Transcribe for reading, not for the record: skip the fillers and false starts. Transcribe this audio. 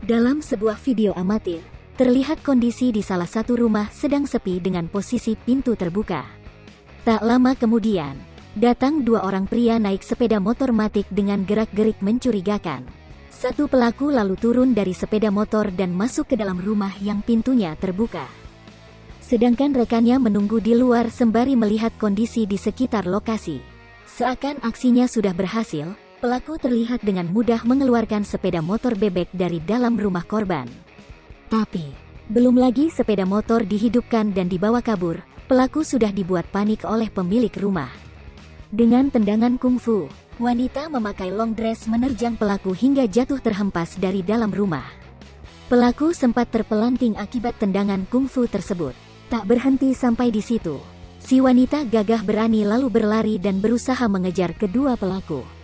Dalam sebuah video amatir, terlihat kondisi di salah satu rumah sedang sepi dengan posisi pintu terbuka. Tak lama kemudian, datang dua orang pria naik sepeda motor matic dengan gerak-gerik mencurigakan. Satu pelaku lalu turun dari sepeda motor dan masuk ke dalam rumah yang pintunya terbuka. Sedangkan rekannya menunggu di luar sembari melihat kondisi di sekitar lokasi. Seakan aksinya sudah berhasil, pelaku terlihat dengan mudah mengeluarkan sepeda motor bebek dari dalam rumah korban. Tapi, belum lagi sepeda motor dihidupkan dan dibawa kabur, pelaku sudah dibuat panik oleh pemilik rumah. Dengan tendangan kungfu, wanita memakai long dress menerjang pelaku hingga jatuh terhempas dari dalam rumah. Pelaku sempat terpelanting akibat tendangan kungfu tersebut. Tak berhenti sampai di situ. Si wanita gagah berani lalu berlari dan berusaha mengejar kedua pelaku.